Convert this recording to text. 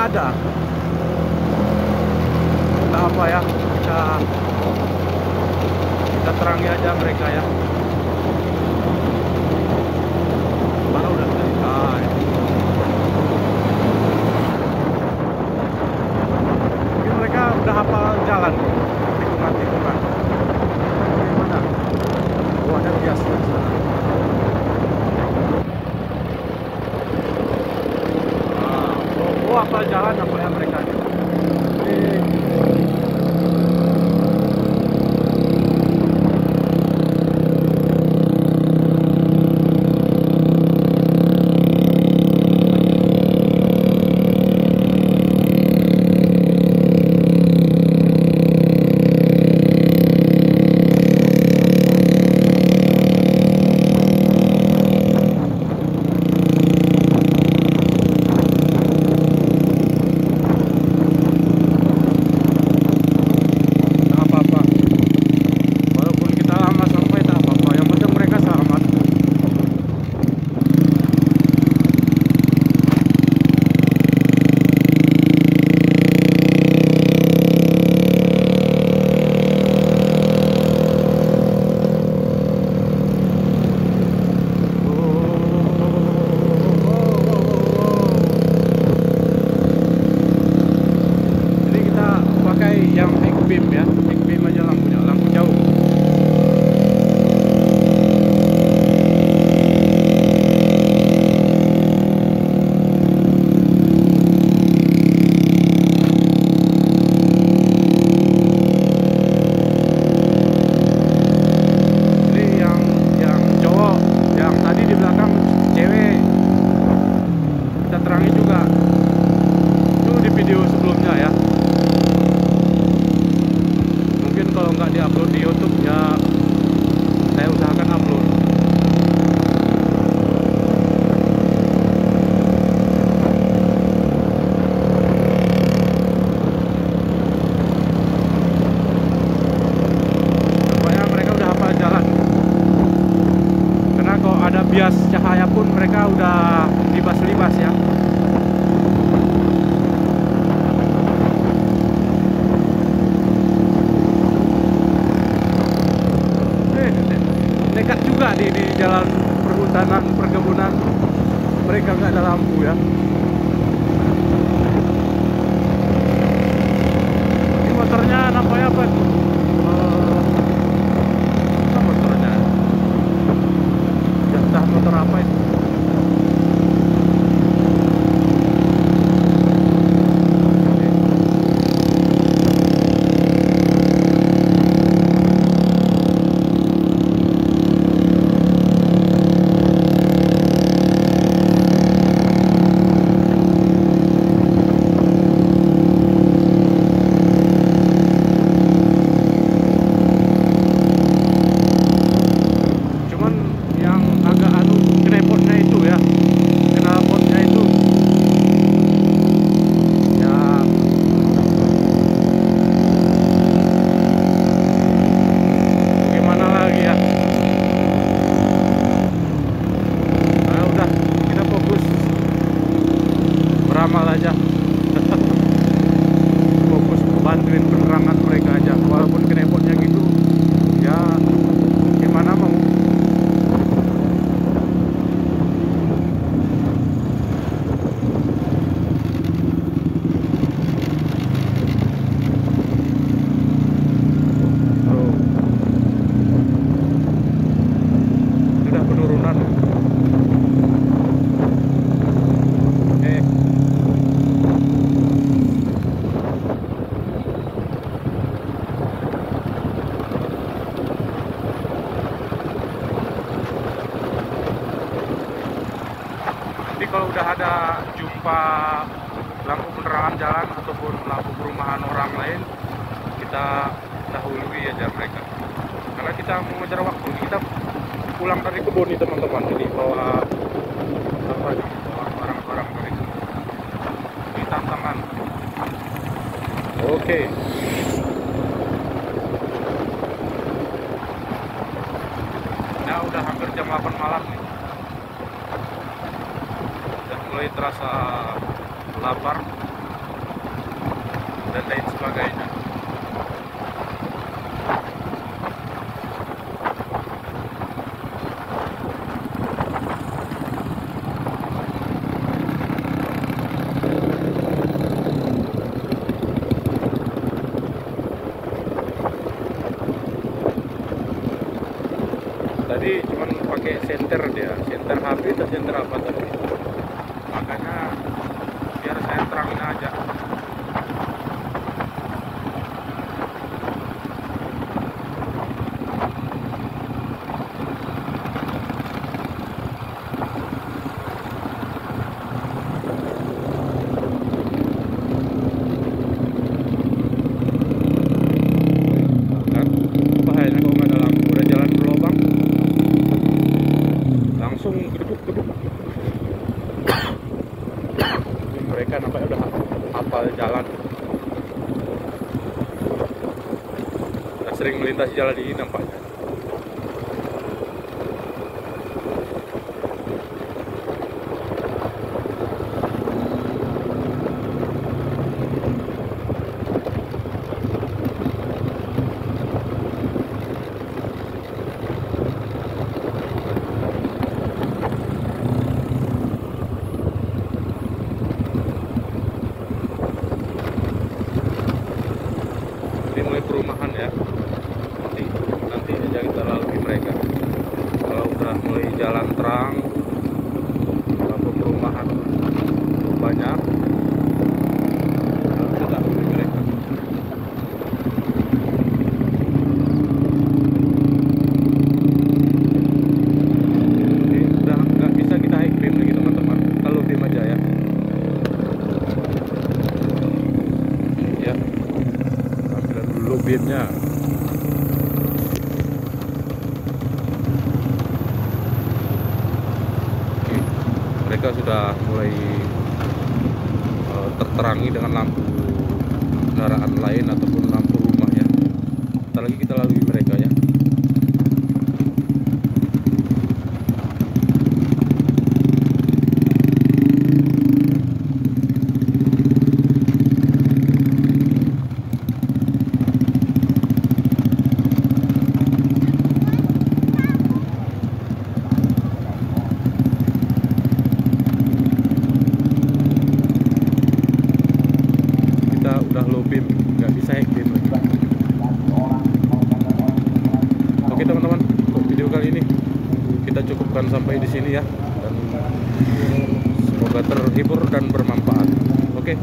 ada. Kita apa ya? Kita terangi aja mereka ya. Mana udah selesai. Mungkin mereka udah hafal jalan, tikungan-tikungan. Bagaimana? Oh, ada bias di sana. Oh, hafal jalan apa ya mereka? Yang big beam ya, big beam aja lampunya, lampu jauh. Ini yang cowok, yang tadi di belakang cewek. Kita terangi juga. Itu di video sebelumnya ya. Kalau nggak diupload di YouTube ya saya usahakan upload. Pokoknya mereka udah hafal jalan. Karena kalau ada bias cahaya pun mereka udah libas-libas ya. Nekat juga di jalan perhutanan, perkebunan. Mereka nggak ada lampu ya. Ini motornya namanya apa? Apa motornya? Entah motor apa itu. Ramal aja. Fokus bantuin penerangan mereka aja, walaupun knalpotnya gitu ya, gimana mau. Sudah penurunan. Kalau udah ada jumpa lampu penerangan jalan ataupun lampu perumahan orang lain, kita dahului aja mereka. Karena kita mau mengejar waktu, kita pulang dari kebun nih teman-teman. Jadi bawa apa nih? Bawa barang-barang dari itu. Ini tantangan. Oke. Ya udah hampir jam 8 malam nih. Mulai terasa lapar. dan lain sebagainya. Tadi cuman pakai senter dia, senter HP atau senter apa tadi, makanya biar saya terangin aja. Kan bahayanya kalau nggak ada lampu, udah jalan berlobang langsung geduk-geduk. Mereka nampaknya udah hafal jalan, udah sering melintasi jalan ini nampaknya. Ini mulai perumahan ya, nanti aja kita lalui mereka. Kalau udah mulai jalan terang, lampu perumahan banyak, kita lalui mereka. Ini udah nggak bisa kita high beam lagi teman-teman, kalau beam aja ya. Ya, ambil dulu beamnya. Mereka sudah mulai terterangi dengan lampu kendaraan lain ataupun lampu rumah ya. Sebentar lagi kita lalui mereka ya. Udah low beam, nggak bisa high beam lagi. Oke teman-teman, untuk video kali ini kita cukupkan sampai di sini ya, dan semoga terhibur dan bermanfaat. Oke.